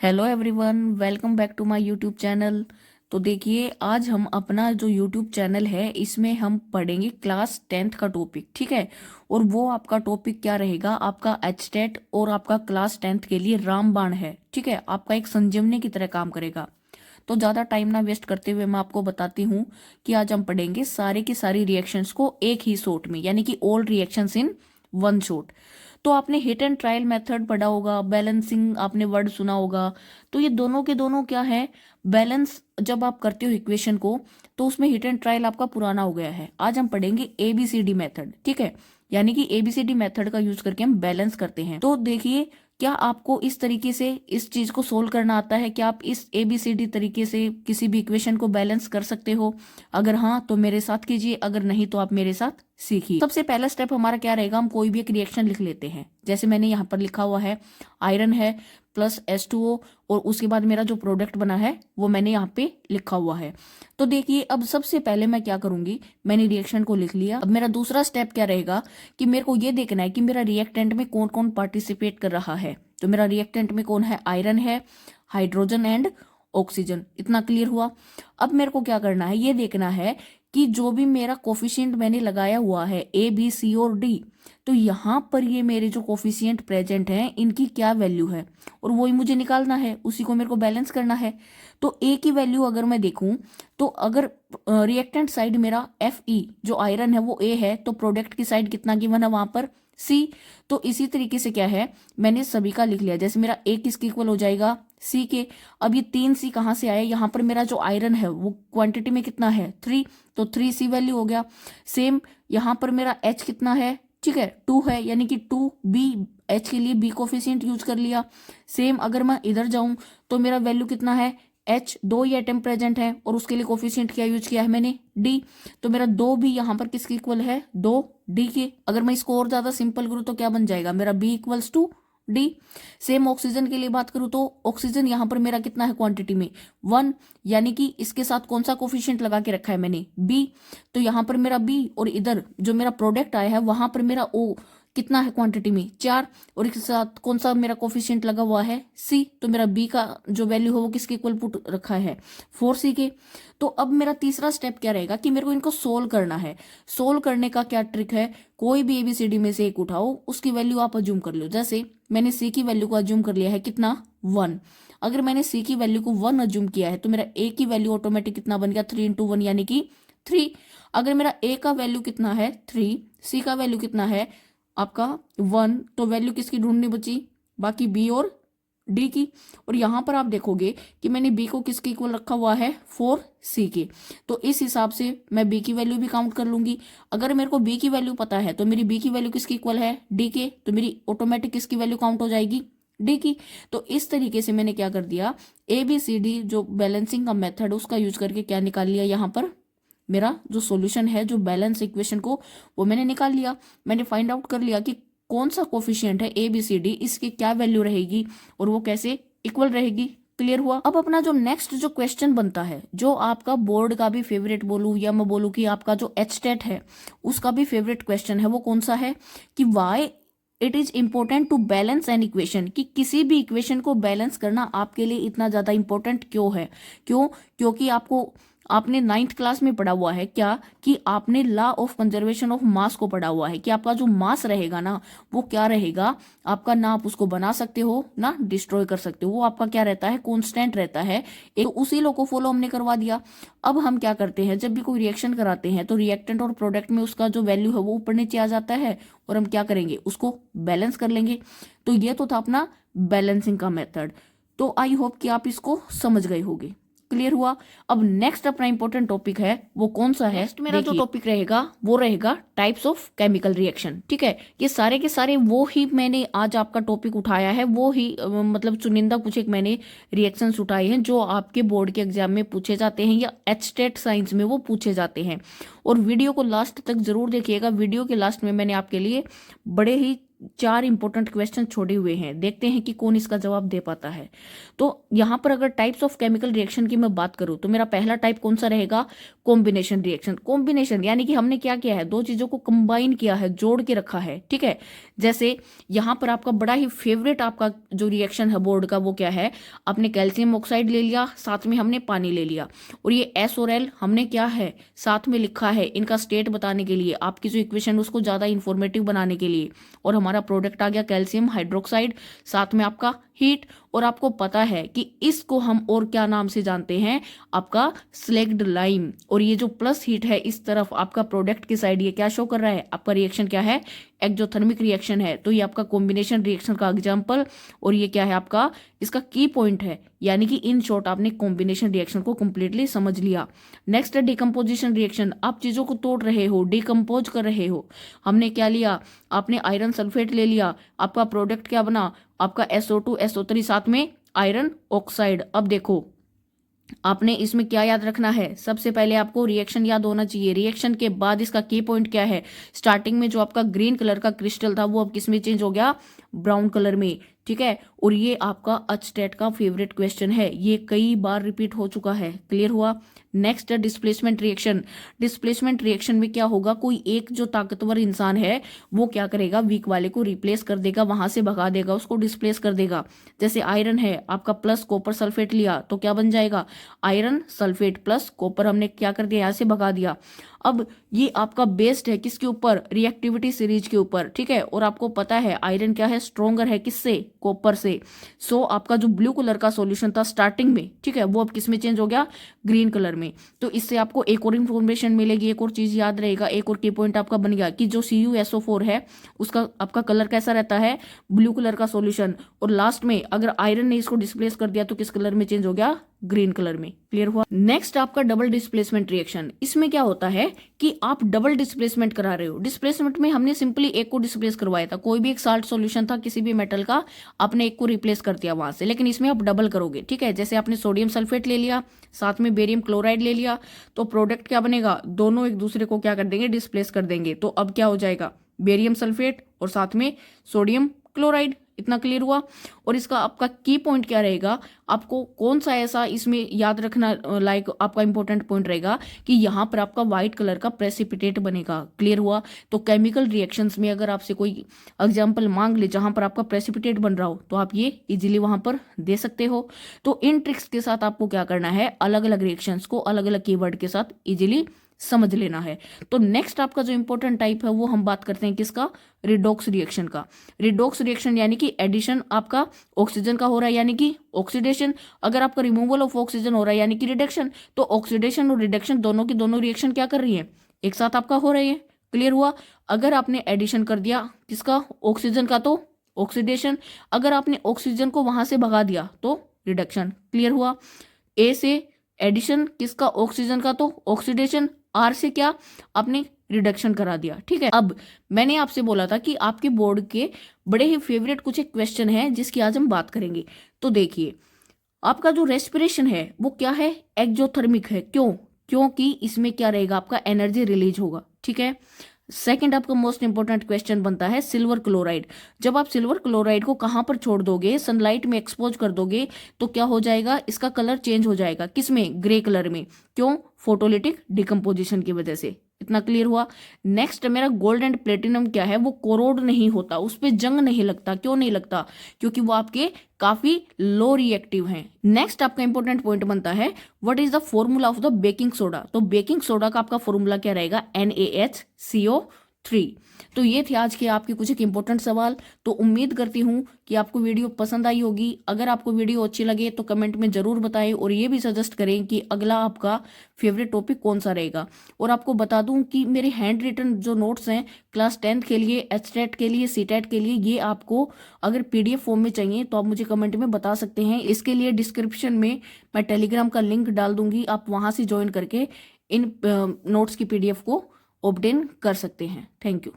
Hello everyone, welcome back to my YouTube channel. तो देखिए, आज हम अपना जो यूट्यूब चैनल है इसमें हम पढ़ेंगे क्लास 10th का टॉपिक। ठीक है। और वो आपका टॉपिक क्या रहेगा, आपका एचटेट और आपका क्लास 10th के लिए रामबाण है। ठीक है, आपका एक संजीवनी की तरह काम करेगा। तो ज़्यादा टाइम ना वेस्ट करते हुए मैं आपको बताती हूँ कि आज हम पढ़ेंगे सारे की सारी रिएक्शंस को एक ही शॉट में, यानी कि all reactions in one shot. तो आपने हिट एंड ट्रायल मेथड पढ़ा होगा, बैलेंसिंग आपने वर्ड सुना होगा। तो ये दोनों के दोनों क्या है, बैलेंस जब आप करते हो इक्वेशन को तो उसमें हिट एंड ट्रायल आपका पुराना हो गया है। आज हम पढ़ेंगे एबीसीडी मेथड। ठीक है, यानी कि एबीसीडी मेथड का यूज करके हम बैलेंस करते हैं। तो देखिए, क्या आपको इस तरीके से इस चीज को सोल्व करना आता है? क्या आप इस एबीसीडी तरीके से किसी भी इक्वेशन को बैलेंस कर सकते हो? अगर हाँ तो मेरे साथ कीजिए, अगर नहीं तो आप मेरे साथ सीखिए। सबसे पहला स्टेप हमारा क्या रहेगा, हम कोई भी एक रिएक्शन लिख लेते हैं। जैसे मैंने यहाँ पर लिखा हुआ है आयरन है प्लस H2O, और उसके बाद मेरा जो प्रोडक्ट बना है वो मैंने यहाँ पे लिखा हुआ है। तो देखिए, अब सबसे पहले मैं क्या करूंगी, मैंने रिएक्शन को लिख लिया। अब मेरा दूसरा स्टेप क्या रहेगा कि मेरे को ये देखना है कि मेरा रिएक्टेंट में कौन कौन पार्टिसिपेट कर रहा है। तो मेरा रिएक्टेंट में कौन है, आयरन है, हाइड्रोजन एंड ऑक्सीजन। इतना क्लियर हुआ। अब मेरे को क्या करना है, ये देखना है कि जो भी मेरा कोफिशिएंट मैंने लगाया हुआ है ए बी सी और डी, तो यहाँ पर ये मेरे जो कोफिशिएंट प्रेजेंट हैं इनकी क्या वैल्यू है, और वही मुझे निकालना है, उसी को मेरे को बैलेंस करना है। तो ए की वैल्यू अगर मैं देखूं तो अगर रिएक्टेंट साइड मेरा एफ ई जो आयरन है वो ए है, तो प्रोडक्ट की साइड कितना गिवन है वहां पर, सी। तो इसी तरीके से क्या है, मैंने सभी का लिख लिया। जैसे मेरा ए किसके इक्वल हो जाएगा, सी के। अब ये 3C कहाँ से आया, यहाँ पर मेरा जो आयरन है वो क्वांटिटी में कितना है, 3, तो 3C वैल्यू हो गया। सेम यहाँ पर मेरा H कितना है, ठीक है 2 है, यानी कि 2B, H के लिए B कोफिशिएंट यूज कर लिया। सेम अगर मैं इधर जाऊं तो मेरा वैल्यू कितना है, H 2 ही एटम प्रेजेंट है, और उसके लिए कोफिशिएंट क्या यूज किया है मैंने, D। तो मेरा 2 भी यहाँ पर किसके इक्वल है, 2D के। अगर मैं इसको और ज्यादा सिंपल करूँ तो क्या बन जाएगा, मेरा B equals to D. Same oxygen के लिए बात करूं तो ऑक्सीजन यहां पर मेरा कितना है क्वांटिटी में, 1, यानी कि इसके साथ कौन सा कोफिशिएंट लगा के रखा है मैंने, बी। तो यहां पर मेरा बी, और इधर जो मेरा प्रोडक्ट आया है वहां पर मेरा ओ कितना है क्वांटिटी में, 4, और इसके साथ कौन सा मेरा कोफिशिएंट लगा हुआ है, सी। तो मेरा बी का जो वैल्यू है वो किसके इक्वल पुट रखा है, 4C के। तो अब मेरा तीसरा स्टेप क्या रहेगा कि मेरे को इनको सोल्व करना है। सोल्व करने का क्या ट्रिक है, कोई भी एबीसीडी में से एक उठाओ, उसकी वैल्यू आप अज्यूम कर लो। जैसे मैंने सी की वैल्यू को अज्यूम कर लिया है कितना, 1। अगर मैंने सी की वैल्यू को 1 अज्यूम किया है तो मेरा ए की वैल्यू ऑटोमेटिक कितना बन गया, 3 इंटू 1 यानी कि 3। अगर मेरा ए का वैल्यू कितना है 3, सी का वैल्यू कितना है आपका 1, तो वैल्यू किसकी ढूंढनी बची, बाकी बी और डी की। और यहां पर आप देखोगे कि मैंने बी को किसके इक्वल रखा हुआ है, 4C के। तो इस हिसाब से मैं बी की वैल्यू भी काउंट कर लूंगी। अगर मेरे को बी की वैल्यू पता है तो मेरी बी की वैल्यू किसकी इक्वल है, डी के, तो मेरी ऑटोमेटिक किसकी वैल्यू काउंट हो जाएगी, डी की। तो इस तरीके से मैंने क्या कर दिया, ए बी सी डी जो बैलेंसिंग का मेथड उसका यूज करके क्या निकाल लिया, यहाँ पर मेरा जो सॉल्यूशन है, जो बैलेंस इक्वेशन को वो मैंने निकाल लिया। मैंने फाइंड आउट कर लिया कि कौन सा कोफिशिएंट है ए बी सी डी, इसकी क्या वैल्यू रहेगी और वो कैसे इक्वल रहेगी। क्लियर हुआ। अब अपना जो नेक्स्ट जो क्वेश्चन बनता है, जो आपका बोर्ड का भी फेवरेट बोलूं या मैं बोलूं कि आपका जो एचटेट है उसका भी फेवरेट क्वेश्चन है, वो कौन सा है कि why it is important to balance an equation, कि किसी भी इक्वेशन को बैलेंस करना आपके लिए इतना ज्यादा इंपॉर्टेंट क्यों है। क्यों, क्योंकि आपने 9th क्लास में पढ़ा हुआ है क्या, कि आपने law of conservation of mass को पढ़ा हुआ है कि आपका जो मास रहेगा ना वो क्या रहेगा आपका, ना आप उसको बना सकते हो ना डिस्ट्रॉय कर सकते हो, वो आपका क्या रहता है, कांस्टेंट रहता है। तो उसी लॉ को फॉलो हमने करवा दिया। अब हम क्या करते हैं, जब भी कोई रिएक्शन कराते हैं तो रिएक्टेंट और प्रोडक्ट में उसका जो वैल्यू है वो ऊपर नीचे आ जाता है, और हम क्या करेंगे, उसको बैलेंस कर लेंगे। तो ये तो था अपना बैलेंसिंग का मेथड। तो आई होप कि आप इसको समझ गए होंगे। क्लियर हुआ। अब नेक्स्ट अपना इंपॉर्टेंट टॉपिक है, वो कौन सा है, नेक्स्ट मेरा जो टॉपिक रहेगा वो रहेगा टाइप्स ऑफ केमिकल रिएक्शन। ठीक है, ये सारे के सारे वो ही मैंने आज आपका टॉपिक उठाया है, वो ही मतलब चुनिंदा कुछ एक मैंने रिएक्शंस उठाए हैं जो आपके बोर्ड के एग्जाम में पूछे जाते हैं या एचटेट साइंस में वो पूछे जाते हैं। और वीडियो को लास्ट तक जरूर देखिएगा। वीडियो के लास्ट में मैंने आपके लिए बड़े ही 4 इंपॉर्टेंट क्वेश्चन छोड़े हुए हैं, देखते हैं कि कौन इसका जवाब दे पाता है। तो यहाँ पर अगर टाइप्स ऑफ केमिकल रिएक्शन की मैं बात करूँ तो मेरा पहला टाइप कौन सा रहेगा, कॉम्बिनेशन रिएक्शन। कॉम्बिनेशन यानी कि हमने क्या किया है, दो चीजों को कंबाइन किया है, जोड़ के रखा है, ठीक है। जैसे यहाँ पर आपका बड़ा ही फेवरेट आपका जो रिएक्शन है बोर्ड का वो क्या है, आपने कैल्शियम ऑक्साइड ले लिया, साथ में हमने पानी ले लिया, और ये एस और एल हमने क्या है साथ में लिखा है इनका स्टेट बताने के लिए, आपकी जो इक्वेशन उसको ज्यादा इंफॉर्मेटिव बनाने के लिए। और हमारा प्रोडक्ट आ गया कैल्शियम हाइड्रोक्साइड, साथ में आपका हीट। और आपको पता है कि इसको हम और क्या नाम से जानते हैं, आपका स्लेग्ड लाइम। और ये जो प्लस हीट है इस तरफ आपका प्रोडक्ट की साइड, ये क्या शो कर रहा है, आपका रिएक्शन क्या है, एक्जोथर्मिक रिएक्शन है। तो ये आपका कॉम्बिनेशन रिएक्शन का एग्जांपल, और ये क्या है आपका इसका की पॉइंट है। यानी कि इन शॉर्ट आपने कॉम्बिनेशन रिएक्शन को कंप्लीटली समझ लिया। नेक्स्ट है डिकम्पोजिशन रिएक्शन, आप चीजों को तोड़ रहे हो, डिकम्पोज कर रहे हो। हमने क्या लिया, आपने आयरन सल्फेट ले लिया, आपका प्रोडक्ट क्या बना, आपका SO2 SO3 साथ में आयरन ऑक्साइड। अब देखो आपने इसमें क्या याद रखना है, सबसे पहले आपको रिएक्शन याद होना चाहिए, रिएक्शन के बाद इसका की पॉइंट क्या है। स्टार्टिंग में जो आपका ग्रीन कलर का क्रिस्टल था वो अब किस में चेंज हो गया, ब्राउन कलर में, ठीक है। और ये आपका अचटेट का फेवरेट क्वेश्चन है, ये कई बार रिपीट हो चुका है, क्लियर हुआ। नेक्स्ट है डिस्प्लेसमेंट रिएक्शन। डिस्प्लेसमेंट रिएक्शन में क्या होगा, कोई एक जो ताकतवर इंसान है वो क्या करेगा, वीक वाले को रिप्लेस कर देगा, वहां से भगा देगा, उसको डिस्प्लेस कर देगा। जैसे आयरन है आपका प्लस कॉपर सल्फेट लिया तो क्या बन जाएगा, आयरन सल्फेट प्लस कॉपर हमने क्या कर दिया, यहाँ से भगा दिया। अब ये आपका बेस्ड है किसके ऊपर, रिएक्टिविटी सीरीज के ऊपर, ठीक है। और आपको पता है आयरन क्या है, स्ट्रोंगर है किससे, कॉपर से। सो आपका जो ब्लू कलर का सॉल्यूशन था स्टार्टिंग में, ठीक है, वो अब किस में चेंज हो गया, ग्रीन कलर में। तो इससे आपको एक और इन्फॉर्मेशन मिलेगी, एक और चीज याद रहेगा, एक और की पॉइंट आपका बन गया कि जो CuSO4 है उसका आपका कलर कैसा रहता है, ब्लू कलर का सॉल्यूशन। और लास्ट में अगर आयरन ने इसको डिस्प्लेस कर दिया तो किस कलर में चेंज हो गया, ग्रीन कलर में, क्लियर हुआ। नेक्स्ट आपका डबल डिस्प्लेसमेंट रिएक्शन। इसमें क्या होता है कि आप डबल डिस्प्लेसमेंट करा रहे हो। डिस्प्लेसमेंट में हमने सिंपली एक को डिस्प्लेस करवाया था, कोई भी एक साल्ट सॉल्यूशन था किसी भी मेटल का, आपने एक को रिप्लेस कर दिया वहां से, लेकिन इसमें आप डबल करोगे, ठीक है। जैसे आपने सोडियम सल्फेट ले लिया, साथ में बेरियम क्लोराइड ले लिया, तो प्रोडक्ट क्या बनेगा, दोनों एक दूसरे को क्या कर देंगे, डिस्प्लेस कर देंगे। तो अब क्या हो जाएगा, बेरियम सल्फेट और साथ में सोडियम क्लोराइड। इतना क्लियर हुआ। और इसका आपका की पॉइंट क्या रहेगा, आपको कौन सा ऐसा इसमें याद रखना लाइक आपका इंपॉर्टेंट पॉइंट रहेगा कि यहाँ पर आपका व्हाइट कलर का प्रेसिपिटेट बनेगा, क्लियर हुआ। तो केमिकल रिएक्शंस में अगर आपसे कोई एग्जांपल मांग ले जहां पर आपका प्रेसिपिटेट बन रहा हो तो आप ये इजीली वहां पर दे सकते हो। तो इन ट्रिक्स के साथ आपको क्या करना है, अलग अलग रिएक्शंस को अलग अलग कीवर्ड के साथ इजीली समझ लेना है। तो नेक्स्ट आपका जो इंपॉर्टेंट टाइप है वो हम बात करते हैं किसका, रिडॉक्स रिएक्शन का। रिडॉक्स रिएक्शन यानी कि एडिशन आपका ऑक्सीजन का हो रहा है यानी कि ऑक्सीडेशन, अगर आपका रिमूवल ऑफ ऑक्सीजन हो रहा है यानी कि रिडक्शन। तो ऑक्सीडेशन और रिडक्शन दोनों की दोनों रिएक्शन क्या कर रही है, एक साथ आपका हो रही है, क्लियर हुआ। अगर आपने एडिशन कर दिया किसका, ऑक्सीजन का, तो ऑक्सीडेशन। अगर आपने ऑक्सीजन को वहां से भगा दिया तो रिडक्शन, क्लियर हुआ। ए से एडिशन किसका, ऑक्सीजन का, तो ऑक्सीडेशन। आर से क्या, आपने रिडक्शन करा दिया, ठीक है। अब मैंने आपसे बोला था कि आपके बोर्ड के बड़े ही फेवरेट कुछ एक क्वेश्चन है जिसकी आज हम बात करेंगे। तो देखिए आपका जो रेस्पिरेशन है वो क्या है, एक्जोथर्मिक है। क्यों, क्योंकि इसमें क्या रहेगा, आपका एनर्जी रिलीज होगा, ठीक है। सेकंड आपका मोस्ट इंपोर्टेंट क्वेश्चन बनता है सिल्वर क्लोराइड। जब आप सिल्वर क्लोराइड को कहां पर छोड़ दोगे, सनलाइट में एक्सपोज कर दोगे तो क्या हो जाएगा, इसका कलर चेंज हो जाएगा, किसमें, ग्रे कलर में। क्यों, फोटोलिटिक डिकम्पोजिशन की वजह से। इतना क्लियर हुआ। नेक्स्ट मेरा गोल्ड एंड प्लेटिनम क्या है, वो कोरोड नहीं होता, उस पर जंग नहीं लगता। क्यों नहीं लगता, क्योंकि वो आपके काफी लो रिएक्टिव हैं। नेक्स्ट आपका इंपॉर्टेंट पॉइंट बनता है what is the formula of the baking soda. तो बेकिंग सोडा का आपका फॉर्मूला क्या रहेगा, NaHCO3। तो ये थे आज के आपके कुछ एक इंपॉर्टेंट सवाल। तो उम्मीद करती हूँ कि आपको वीडियो पसंद आई होगी। अगर आपको वीडियो अच्छी लगे तो कमेंट में जरूर बताएं और ये भी सजेस्ट करें कि अगला आपका फेवरेट टॉपिक कौन सा रहेगा। और आपको बता दूं कि मेरे हैंड रिटन जो नोट्स हैं क्लास 10th के लिए, HTET के लिए, CTET के लिए, ये आपको अगर PDF फॉर्म में चाहिए तो आप मुझे कमेंट में बता सकते हैं। इसके लिए डिस्क्रिप्शन में मैं टेलीग्राम का लिंक डाल दूंगी, आप वहां से ज्वाइन करके इन नोट्स की PDF को ऑब्टेन कर सकते हैं। Thank you.